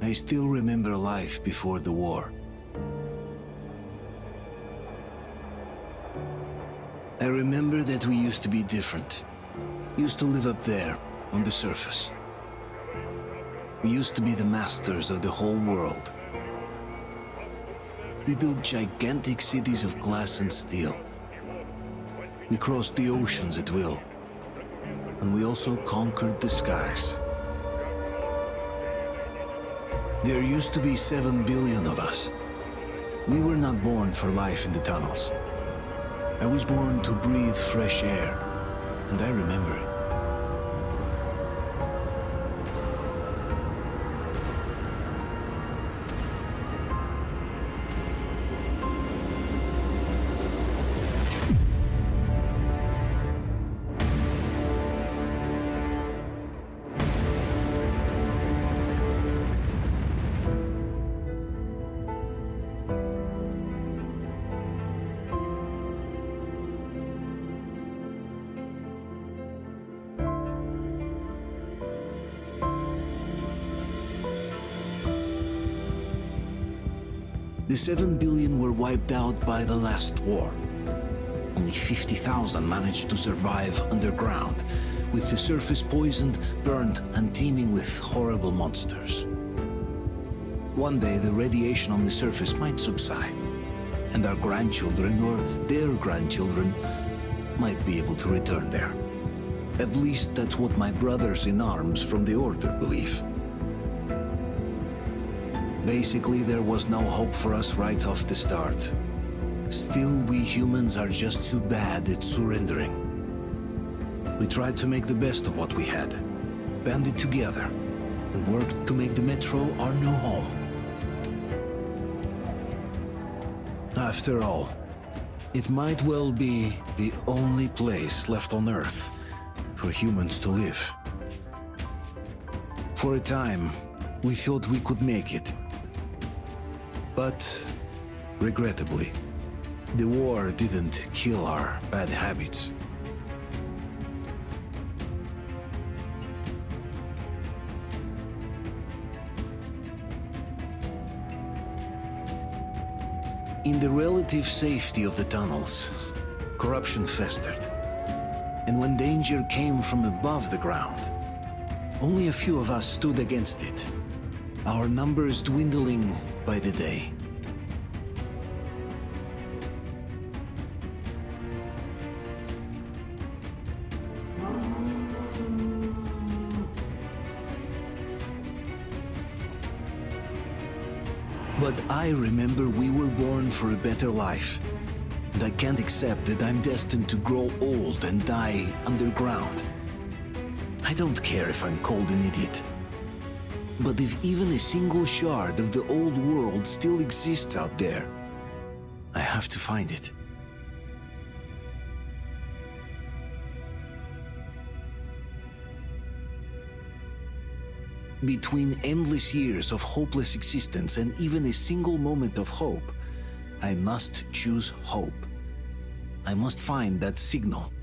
I still remember life before the war. I remember that we used to be different. Used to live up there, on the surface. We used to be the masters of the whole world. We built gigantic cities of glass and steel. We crossed the oceans at will. And we also conquered the skies. There used to be 7 billion of us. We were not born for life in the tunnels. I was born to breathe fresh air, and I remember it. The 7 billion were wiped out by the last war. Only 50,000 managed to survive underground, with the surface poisoned, burned, and teeming with horrible monsters. One day the radiation on the surface might subside, and our grandchildren or their grandchildren might be able to return there. At least that's what my brothers in arms from the Order believe. Basically, there was no hope for us right off the start. Still, we humans are just too bad at surrendering. We tried to make the best of what we had, banded together, and worked to make the Metro our new home. After all, it might well be the only place left on Earth for humans to live. For a time, we thought we could make it. But, regrettably, the war didn't kill our bad habits. In the relative safety of the tunnels, corruption festered. And when danger came from above the ground, only a few of us stood against it, our numbers dwindling by the day. But I remember we were born for a better life, and I can't accept that I'm destined to grow old and die underground. I don't care if I'm called an idiot. But if even a single shard of the old world still exists out there, I have to find it. Between endless years of hopeless existence and even a single moment of hope, I must choose hope. I must find that signal.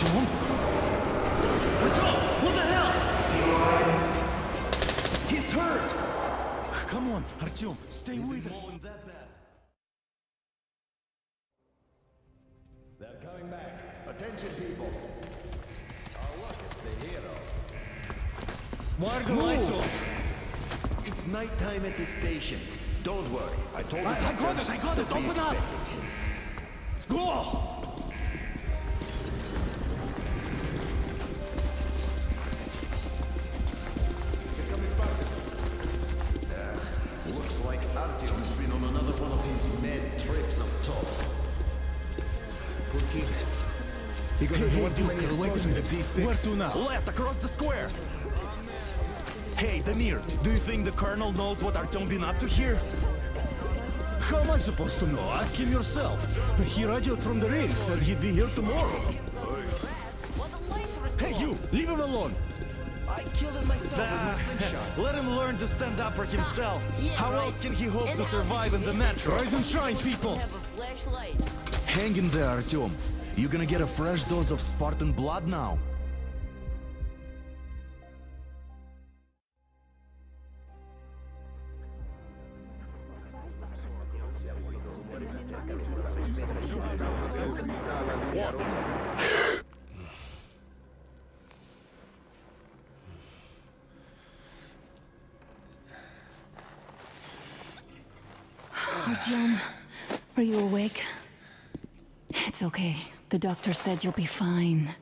Artyom? Artyom! What the hell? He's hurt! Come on, Artyom, stay with us. They're coming back. Attention, people. Oh, look, it's the hero. Why are the lights off? It's nighttime at the station. Don't worry. I told the I got it! Open up! Go! Looks like Artyom's been on another one of his mad trips up top. Poor kid. He got one too many explosions at D6. Where to now? Left, across the square! Hey, Damir, do you think the Colonel knows what Artyom been up to here? How am I supposed to know? Ask him yourself. He radioed from the ring, said he'd be here tomorrow. Hey, you! Leave him alone! I killed him myself with my slingshot. Let him learn to stand up for himself. Yeah, How right. else can he hope And to how survive in did the you natural? Rise and shine, people! Have a flashlight. Hang in there, Artyom. You're gonna get a fresh dose of Spartan blood now. Artyom, are you awake? It's okay. The doctor said you'll be fine.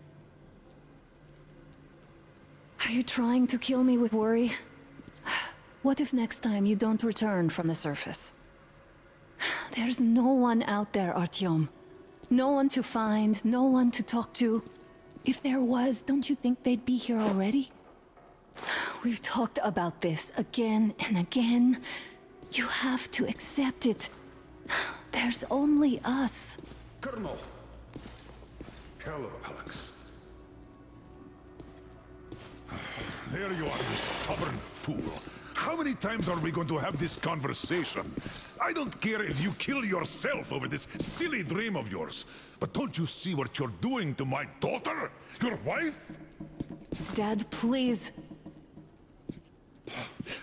Are you trying to kill me with worry? What if next time you don't return from the surface? There's no one out there, Artyom. No one to find, no one to talk to. If there was, don't you think they'd be here already? We've talked about this again and again. You have to accept it. There's only us. Colonel! Hello, Alex. There you are, you stubborn fool. How many times are we going to have this conversation? I don't care if you kill yourself over this silly dream of yours, but don't you see what you're doing to my daughter? Your wife? Dad, please.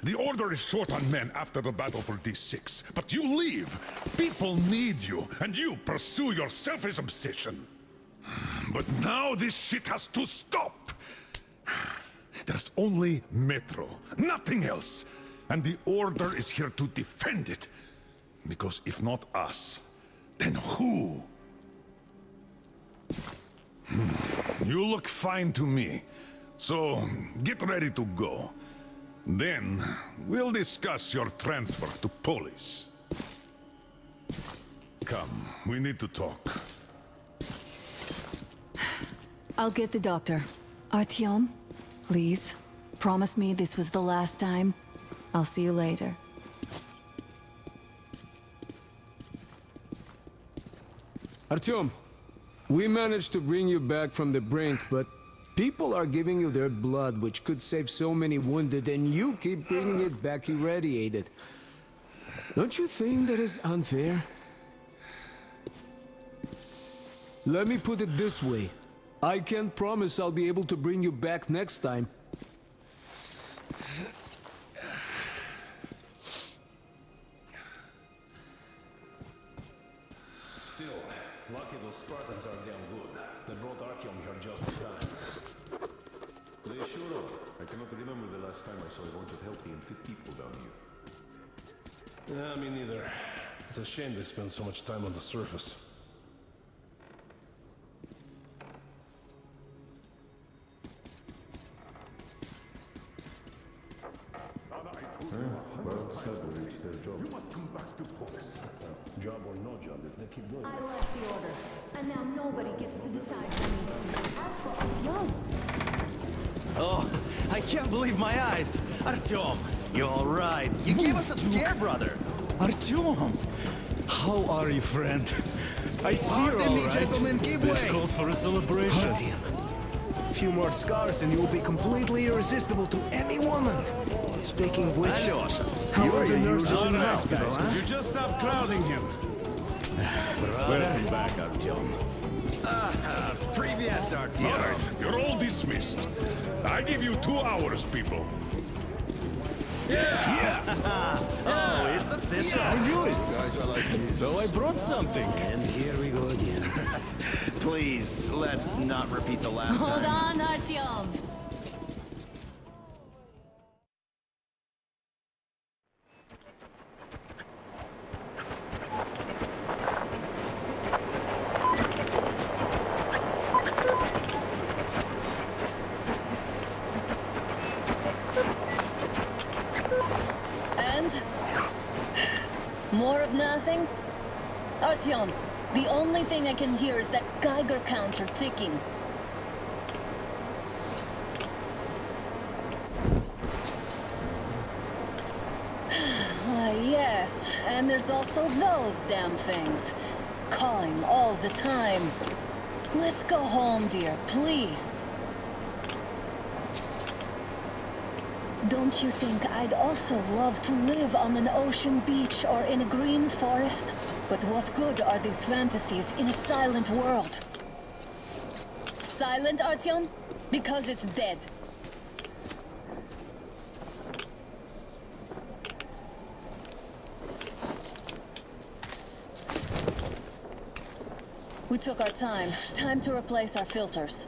The Order is short on men after the battle for D6, but you leave. People need you, and you pursue your selfish obsession. But now this shit has to stop. There's only Metro, nothing else. And the Order is here to defend it. Because if not us, then who? You look fine to me. So, get ready to go. Then, we'll discuss your transfer to Polis. Come, we need to talk. I'll get the doctor. Artyom, please. Promise me this was the last time. I'll see you later. Artyom, we managed to bring you back from the brink, but people are giving you their blood, which could save so many wounded, and you keep bringing it back irradiated. Don't you think that is unfair? Let me put it this way. I can't promise I'll be able to bring you back next time. Still, lucky those Spartans are damn good. They brought Artyom here just in time. They sure are. I cannot remember the last time I saw a bunch of healthy and fit people down here. Yeah, me neither. It's a shame they spend so much time on the surface. Well, sadly, it's their job. You must come back to Polis. Job or no job, if they keep doing I it. left the order, and now nobody gets to decide for me. As for Artyom, Oh, I can't believe my eyes! Artyom, you're all right. You gave us a scare, brother. Artyom! How are you, friend? I see you're Pardon me, all right. gentlemen, give This way. calls for a celebration. A few more scars and you will be completely irresistible to any woman. Speaking of which, Alyosha, how are the nurses in the Guys, hospital, huh? could you just stop crowding him? Welcome back, Artyom. Привет, Artyom. All right, you're all dismissed. I give you 2 hours, people. Oh, it's official. I knew it. Guys, I like these. So I brought something. And here we go again. Please, let's not repeat the last Hold time. on, Artyom. And? More of nothing? Artyom, the only thing I can hear is that Geiger counter ticking. Yes, and there's also those damn things. Calling all the time. Let's go home, dear, please. Don't you think I'd also love to live on an ocean beach or in a green forest? But what good are these fantasies in a silent world? Silent, Artyom? Because it's dead. We took our time. Time to replace our filters.